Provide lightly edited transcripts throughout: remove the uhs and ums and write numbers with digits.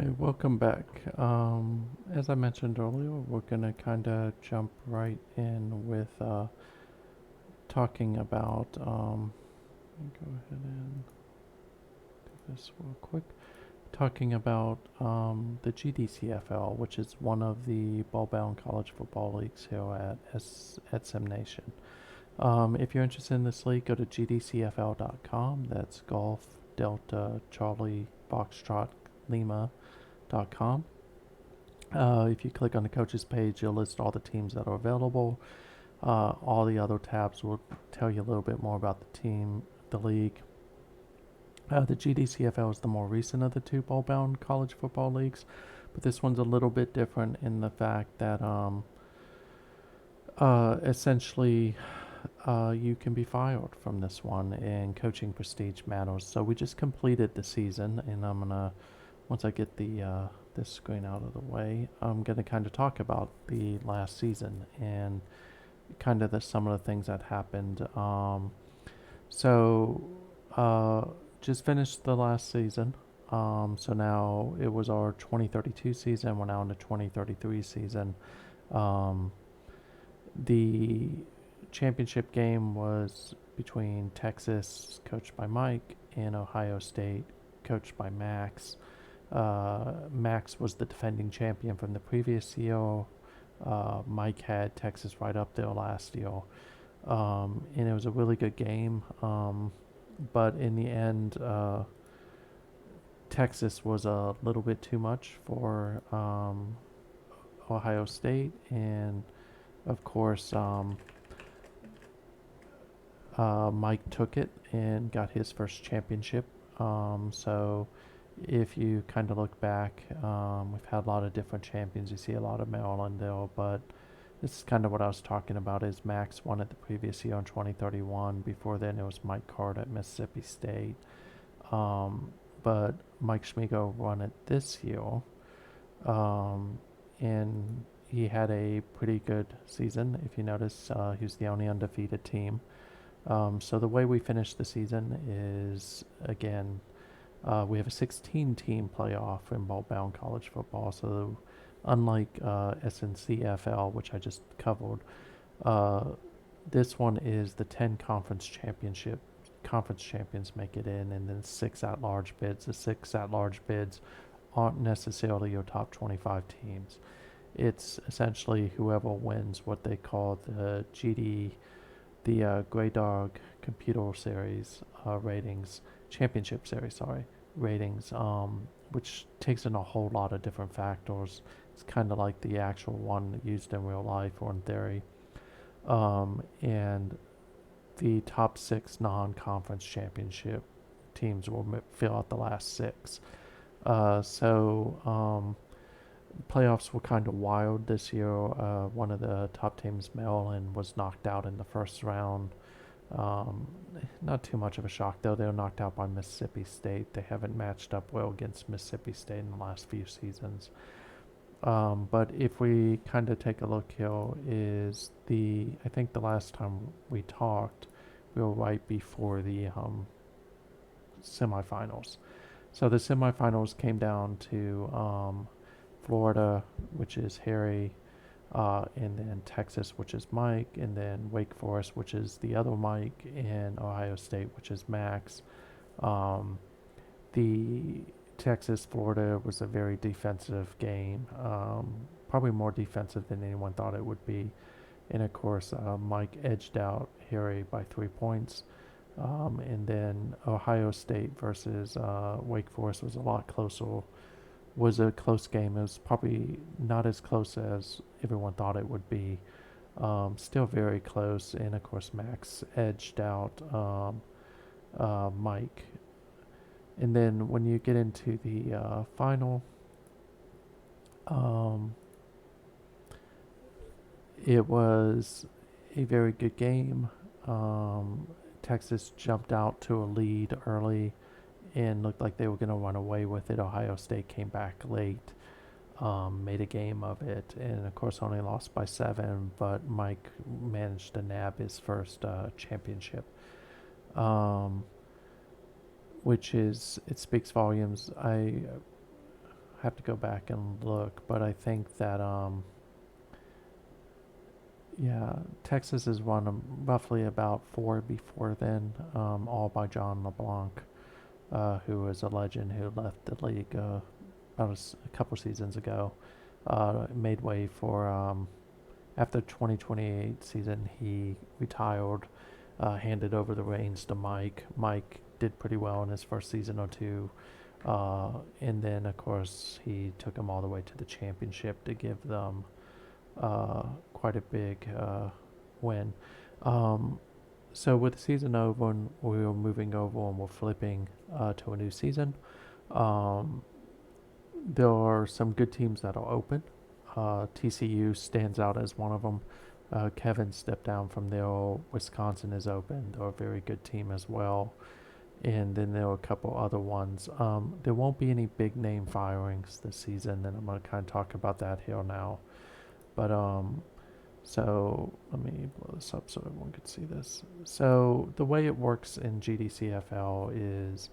Hi, welcome back. As I mentioned earlier, we're gonna kind of jump right in with talking about. Let me go ahead and do this real quick. Talking about the GDCFL, which is one of the ball-bound college football leagues here at SimNation. If you're interested in this league, go to gdcfl.com. That's Golf Delta Charlie Foxtrot Lima.com. If you click on the coaches page, you'll list all the teams that are available. All the other tabs will tell you a little bit more about the team, the league. The GDCFL is the more recent of the two ball-bound college football leagues, but this one's a little bit different in the fact that essentially you can be fired from this one, and coaching prestige matters. So we just completed the season, and I'm gonna once I get the this screen out of the way, I'm gonna kind of talk about the last season and kind of some of the things that happened. So uh, just finished the last season. So now it was our 2032 season. We're now in the 2033 season. Um, the championship game was between Texas, coached by Mike, and Ohio State, coached by Max. Max was the defending champion from the previous year. Mike had Texas right up there last year. And it was a really good game. But in the end, Texas was a little bit too much for Ohio State. And of course, Mike took it and got his first championship. So if you kind of look back, we've had a lot of different champions. You see a lot of Maryland there, but this is kind of what I was talking about. Is Max won it the previous year in 2031. Before then, it was Mike Card at Mississippi State. But Mike Schmigo won it this year, and he had a pretty good season. If you notice, he was the only undefeated team. So the way we finish the season is, again, we have a 16-team playoff in ball-bound college football. So unlike SNCFL, which I just covered, uh, this one is the 10 conference championship. Conference champions make it in, and then 6 at-large bids. The 6 at-large bids aren't necessarily your top 25 teams. It's essentially whoever wins what they call the Grey Dog Computer Series ratings, Championship Series, sorry, ratings, which takes in a whole lot of different factors. It's kind of like the actual one used in real life or in theory. And the top 6 non-conference championship teams will fill out the last 6. So playoffs were kind of wild this year. One of the top teams, Maryland, was knocked out in the first round. Um, Not too much of a shock, though. They were knocked out by Mississippi State. They haven't matched up well against Mississippi State in the last few seasons. But if we kind of take a look here, I think the last time we talked, we were right before the semifinals. So the semifinals came down to Florida, which is Harry, and then Texas, which is Mike, and then Wake Forest, which is the other Mike, and Ohio State, which is Max. Um, the Texas Florida was a very defensive game, probably more defensive than anyone thought it would be. And of course, Mike edged out Harry by 3 points. And then Ohio State versus Wake Forest was a lot closer. Was a close game. It was probably not as close as everyone thought it would be. Still very close. And of course, Max edged out Mike. And then when you get into the final, um, it was a very good game. Texas jumped out to a lead early and looked like they were going to run away with it. Ohio State came back late, made a game of it, and of course only lost by 7. But Mike managed to nab his first championship, which is it speaks volumes. I have to go back and look, but I think that yeah, Texas is one roughly about 4 before then, all by John LeBlanc, who is a legend who left the league about a couple seasons ago. Made way for after 2028 season, he retired, handed over the reins to Mike. Mike did pretty well in his first season or two. And then, of course, he took them all the way to the championship to give them quite a big win. Um, so with the season over, and we were moving over and we're flipping to a new season. Um, there are some good teams that are open. TCU stands out as one of them. Kevin stepped down from there. Wisconsin is open. They're a very good team as well. And then there are a couple other ones. There won't be any big name firings this season, and I'm going to kind of talk about that here now. But so let me blow this up so everyone can see this. So the way it works in GDCFL is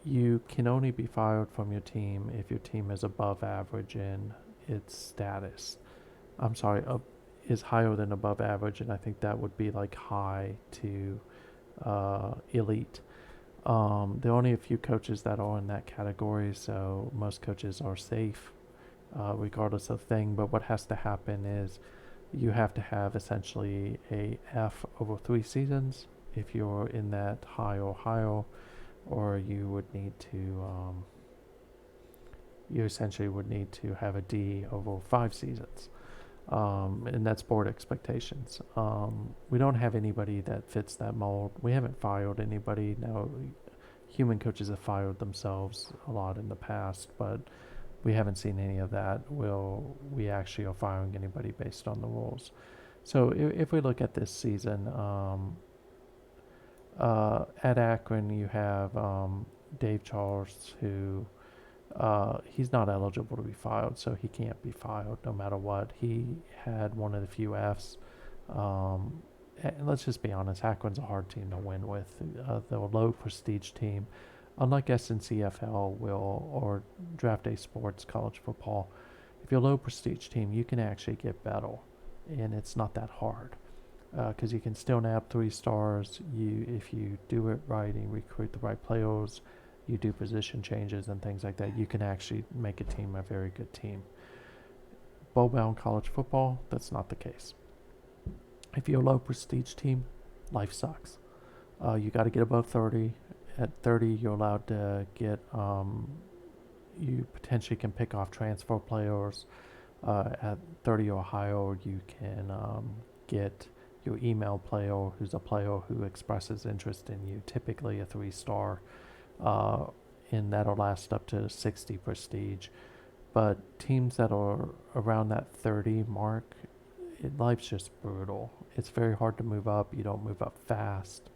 you can only be fired from your team if your team is above average in its status. I'm sorry, is higher than above average, and I think that would be like high to elite. There are only a few coaches that are in that category, so most coaches are safe, regardless of thing. But what has to happen is you have to have essentially a F over 3 seasons if you're in that high or higher, or you would need to you essentially would need to have a D over 5 seasons. And that's board expectations. We don't have anybody that fits that mold. We haven't fired anybody. Now, human coaches have fired themselves a lot in the past, but we haven't seen any of that. We actually are firing anybody based on the rules. So if we look at this season, at Akron, you have Dave Charles, who he's not eligible to be fired, so he can't be fired no matter what. He had one of the few Fs. And let's just be honest, Akron's a hard team to win with. They're a low prestige team. Unlike SNCFL or Draft Day Sports, college football, if you're a low prestige team, you can actually get better, and it's not that hard. Because you can still nab 3 stars. If you do it right and recruit the right players, you do position changes and things like that, you can actually make a team a very good team. Bowl-bound college football, that's not the case. If you're a low prestige team, life sucks. You got to get above 30. At 30, you're allowed to get, you potentially can pick off transfer players. At 30 or higher, you can get your email player, who's a player who expresses interest in you, typically a 3-star. And that'll last up to 60 prestige. But teams that are around that 30 mark, life's just brutal. It's very hard to move up. You don't move up fast,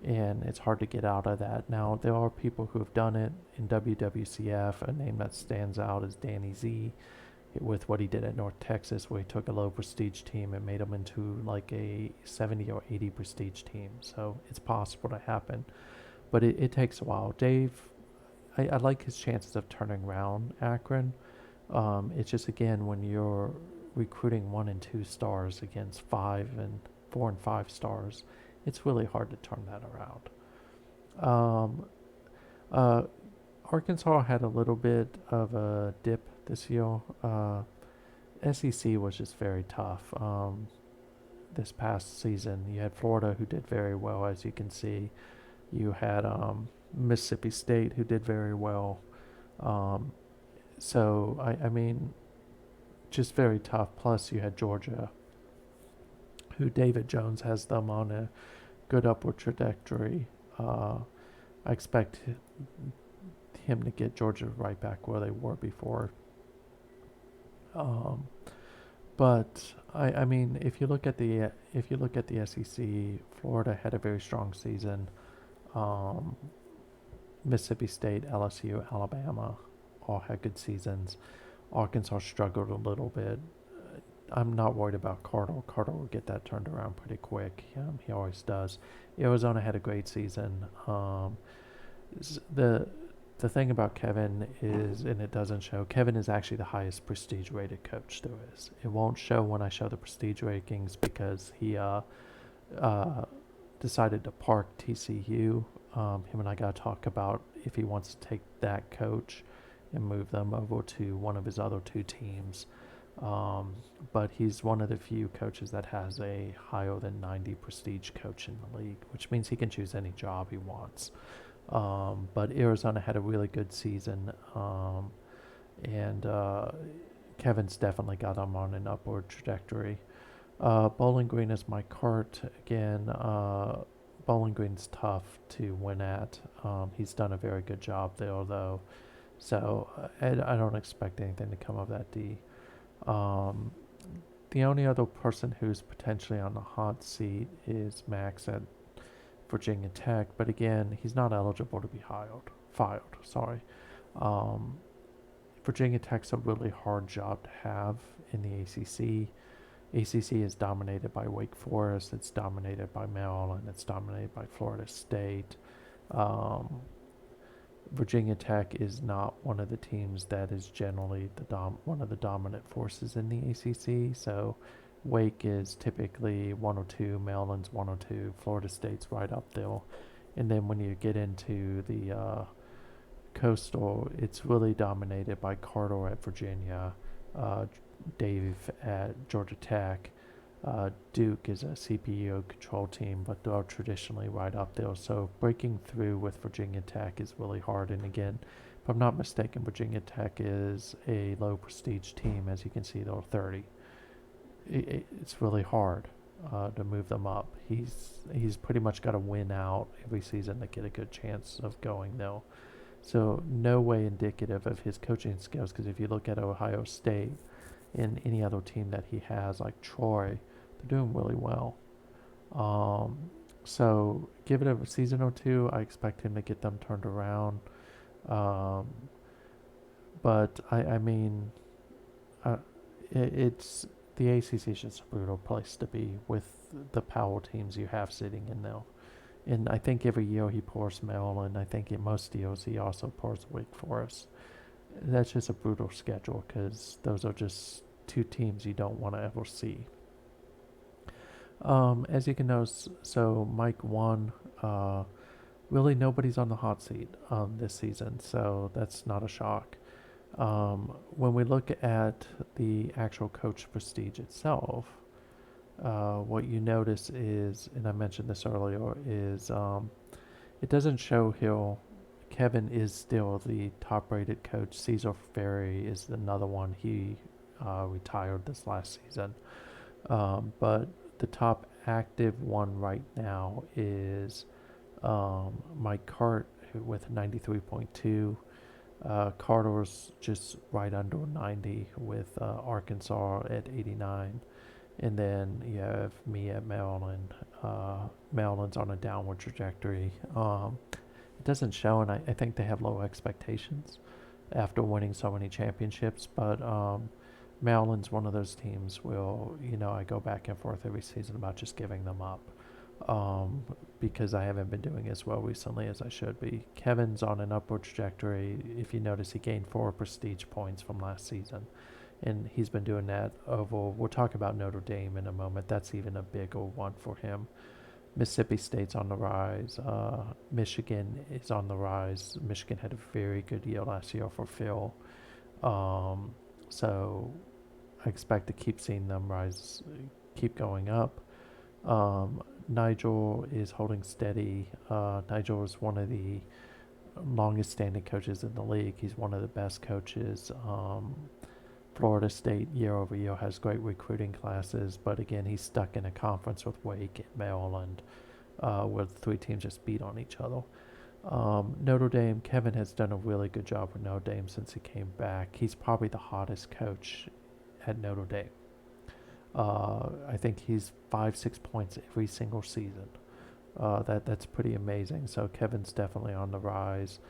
and it's hard to get out of that. Now, there are people who have done it in WWCF. A name that stands out is Danny Z, with what he did at North Texas, where he took a low prestige team and made them into like a 70 or 80 prestige team. So it's possible to happen, but it takes a while. Dave, I like his chances of turning around Akron. It's just, again, when you're recruiting 1 and 2 stars against 4 and 5 stars, it's really hard to turn that around. Arkansas had a little bit of a dip this year. SEC was just very tough. This past season, you had Florida, who did very well, as you can see. You had Mississippi State, who did very well. So, I mean, just very tough. Plus, you had Georgia, who David Jones has them on a good upward trajectory. I expect him to get Georgia right back where they were before. But I mean, if you look at the SEC, Florida had a very strong season. Mississippi State, LSU, Alabama all had good seasons. Arkansas struggled a little bit. I'm not worried about Carter. Carter will get that turned around pretty quick. He always does. Arizona had a great season. The the thing about Kevin is, and it doesn't show, Kevin is actually the highest prestige rated coach there is. It won't show when I show the prestige rankings because he uh, decided to park TCU. Him and I got to talk about if he wants to take that coach and move them over to one of his other two teams. Um, but he's one of the few coaches that has a higher than 90 prestige coach in the league, which means he can choose any job he wants. But Arizona had a really good season, and Kevin's definitely got him on an upward trajectory. Bowling Green is my cart again. Bowling Green's tough to win at. He's done a very good job there, though, so I don't expect anything to come of that D. Um, the only other person who's potentially on the hot seat is Max at Virginia Tech, but again, he's not eligible to be fired. Sorry. Um, Virginia Tech's a really hard job to have in the ACC. ACC is dominated by Wake Forest. It's dominated by Maryland. It's dominated by Florida State. Um, Virginia Tech is not one of the teams that is generally one of the dominant forces in the ACC. So Wake is typically 102, Maryland's 102, Florida State's right up there. And then when you get into the Coastal, it's really dominated by Carter at Virginia, uh, Dave at Georgia Tech. Duke is a CPU control team, but they're traditionally right up there. So breaking through with Virginia Tech is really hard. And again, if I'm not mistaken, Virginia Tech is a low prestige team. As you can see, they're 30. It's really hard to move them up. He's pretty much got to win out every season to get a good chance of going though. So no way indicative of his coaching skills, because if you look at Ohio State and any other team that he has, like Troy, they're doing really well. So give it a season or two. I expect him to get them turned around. Um, but I mean, uh, it's the ACC is just a brutal place to be with the power teams you have sitting in there. And I think every year he pours Maryland. I think in most deals he also pours Wake Forest. That's just a brutal schedule because those are just two teams you don't want to ever see. As you can notice, so Mike won. Really, nobody's on the hot seat this season, so that's not a shock. When we look at the actual coach prestige itself, what you notice is, and I mentioned this earlier, is it doesn't show Hill. Kevin is still the top-rated coach. Caesar Ferry is another one. He retired this last season. But the top active one right now is Mike Cart with 93.2. Carter's just right under 90 with Arkansas at 89. And then you have me at Maryland. Maryland's on a downward trajectory. It doesn't show, and I think they have low expectations after winning so many championships. But Maryland's one of those teams where, I go back and forth every season about just giving them up because I haven't been doing as well recently as I should be. Kevin's on an upward trajectory. If you notice, he gained 4 prestige points from last season. And he's been doing that over. We'll talk about Notre Dame in a moment. That's even a bigger one for him. Mississippi State's on the rise. Michigan is on the rise. Michigan had a very good year last year for Phil. So I expect to keep seeing them rise, keep going up. Nigel is holding steady. Nigel is one of the longest standing coaches in the league. He's one of the best coaches. Florida State year over year has great recruiting classes, but again, he's stuck in a conference with Wake and Maryland, where the 3 teams just beat on each other. Notre Dame, Kevin has done a really good job with Notre Dame since he came back. He's probably the hottest coach at Notre Dame. I think he's 5-6 points every single season. That's pretty amazing. So Kevin's definitely on the rise.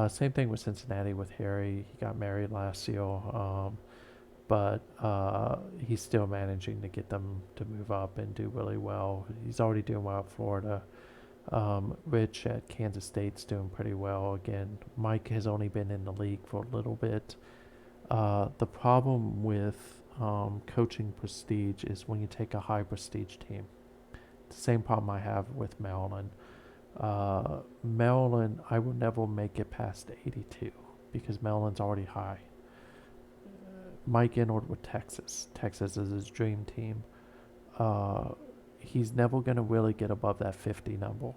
Same thing with Cincinnati with Harry. He got married last year. But he's still managing to get them to move up and do really well. He's already doing well at Florida. Rich at Kansas State's doing pretty well. Again, Mike has only been in the league for a little bit. The problem with coaching prestige is when you take a high prestige team. It's the same problem I have with Maryland. Maryland, I will never make it past 82 because Maryland's already high. Mike Inward with Texas. Texas is his dream team. Uh, he's never going to really get above that 50 number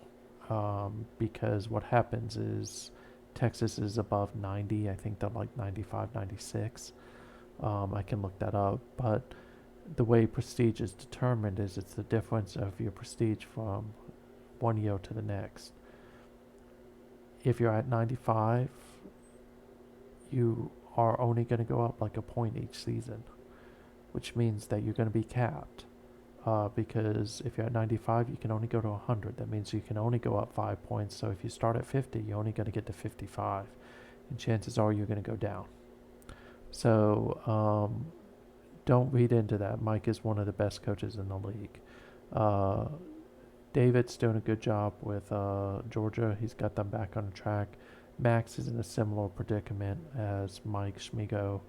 because what happens is Texas is above 90. I think they're like 95, 96. I can look that up. But the way prestige is determined is it's the difference of your prestige from one year to the next. If you're at 95, you are only going to go up like a point each season, which means that you're going to be capped. Because if you're at 95, you can only go to 100. That means you can only go up 5 points. So if you start at 50, you're only going to get to 55. And chances are you're going to go down. So don't read into that. Mike is one of the best coaches in the league. David's doing a good job with Georgia. He's got them back on track. Max is in a similar predicament as Mike Schmigo.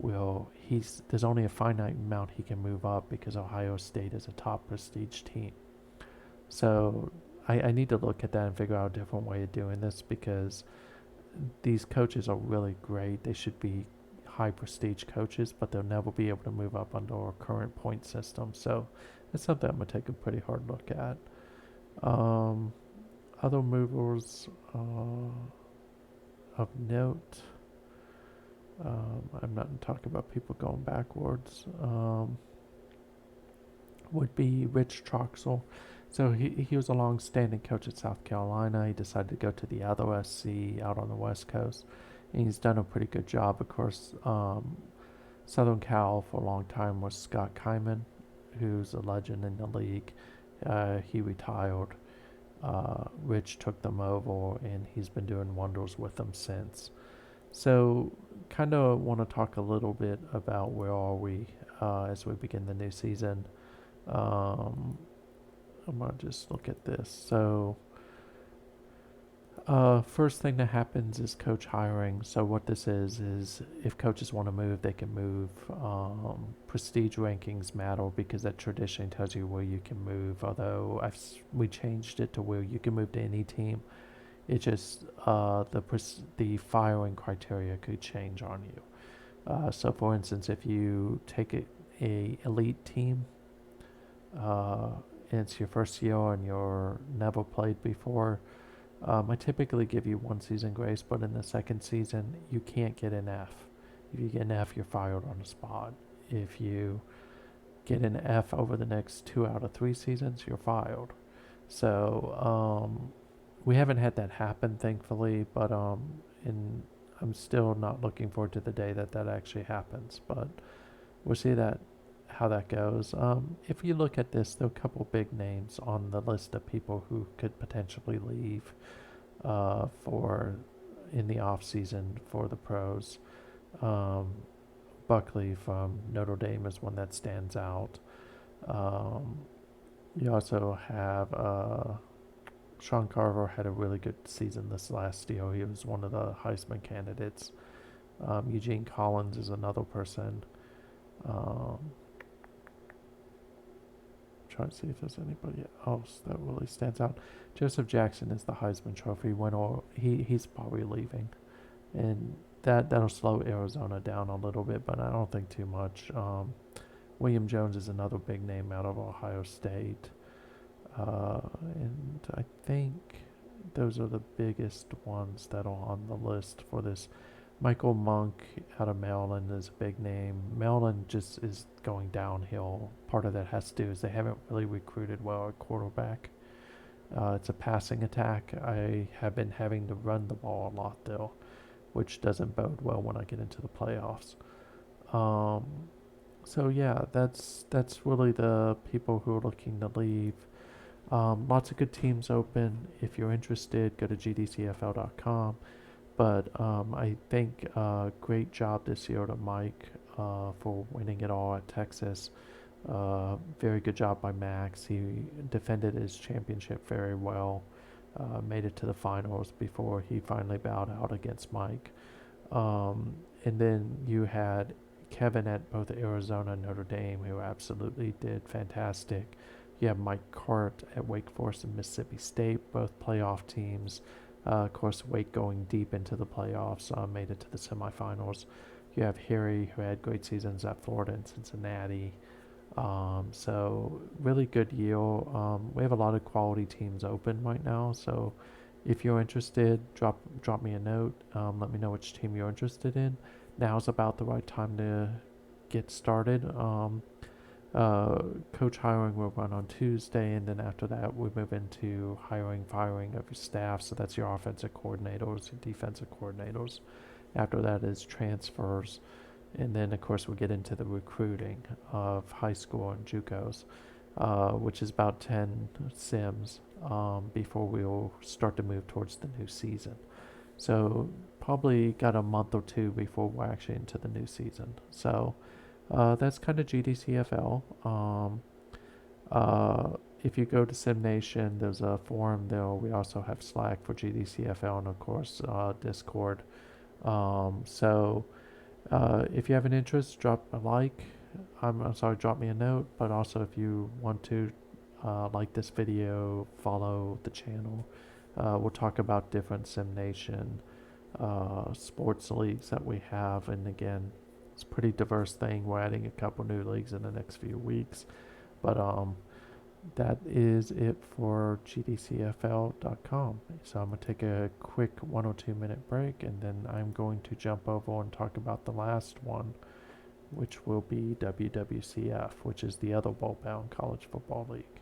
There's only a finite amount he can move up because Ohio State is a top prestige team. So I need to look at that and figure out a different way of doing this because these coaches are really great. They should be high prestige coaches, but they'll never be able to move up under our current point system. So it's something I'm going to take a pretty hard look at. Other movers of note. I'm not talking about people going backwards. Would be Rich Troxel. So he was a long-standing coach at South Carolina. He decided to go to the other SC out on the West Coast, and he's done a pretty good job. Of course, Southern Cal for a long time was Scott Kyman, who's a legend in the league. He retired. Rich took them over, and he's been doing wonders with them since. So, kind of want to talk a little bit about where are we as we begin the new season. I'm gonna just look at this. So, first thing that happens is coach hiring. So what this is if coaches want to move, they can move. Prestige rankings matter because that tradition tells you where you can move. Although we changed it to where you can move to any team. It just the firing criteria could change on you. So for instance, if you take a elite team, and it's your first year and you're never played before. I typically give you 1 season grace, but in the second season, you can't get an F. If you get an F, you're fired on the spot. If you get an F over the next 2 out of 3 seasons, you're fired. So we haven't had that happen, thankfully, but I'm still not looking forward to the day that actually happens. But we'll see how that goes. If you look at this, there are a couple big names on the list of people who could potentially leave for in the off season for the pros. Buckley from Notre Dame is one that stands out. You also have Sean Carver had a really good season this last year. He was one of the Heisman candidates. Eugene Collins is another person. Trying to see if there's anybody else that really stands out. Joseph Jackson is the Heisman Trophy winner. He's probably leaving, and that'll slow Arizona down a little bit, but I don't think too much. William Jones is another big name out of Ohio State, and I think those are the biggest ones that are on the list for this. Michael Monk out of Maryland is a big name. Maryland just is going downhill. Part of that has to do is they haven't really recruited well at quarterback. It's a passing attack. I have been having to run the ball a lot though, which doesn't bode well when I get into the playoffs. So yeah, that's really the people who are looking to leave. Lots of good teams open. If you're interested, go to gdcfl.com. But I think great job this year to Mike for winning it all at Texas. Very good job by Max. He defended his championship very well. made it to the finals before he finally bowed out against Mike. And then you had Kevin at both Arizona and Notre Dame, who absolutely did fantastic. You have Mike Cart at Wake Forest and Mississippi State, both playoff teams. Of course, Wake going deep into the playoffs, made it to the semifinals. You have Harry, who had great seasons at Florida and Cincinnati. So really good year. We have a lot of quality teams open right now. So if you're interested, drop me a note. Let me know which team you're interested in. Now's about the right time to get started. Coach hiring will run on Tuesday, and then after that, we move into firing of your staff. So that's your offensive coordinators, your defensive coordinators. After that is transfers, and then of course we get into the recruiting of high school and JUCOs, which is about 10 sims before we'll start to move towards the new season. So probably got a month or two before we're actually into the new season. So that's kind of GDCFL. If you go to SimNation, there's a forum there. We also have Slack for GDCFL and of course Discord. So if you have an interest, drop a like. I'm sorry, drop me a note. But also, if you want to like this video, follow the channel. We'll talk about different SimNation sports leagues that we have, and again, it's a pretty diverse thing. We're adding a couple new leagues in the next few weeks, but that is it for GDCFL.com. So I'm going to take a quick 1 or 2 minute break, and then I'm going to jump over and talk about the last one, which will be WWCF, which is the other bowl bound college football league.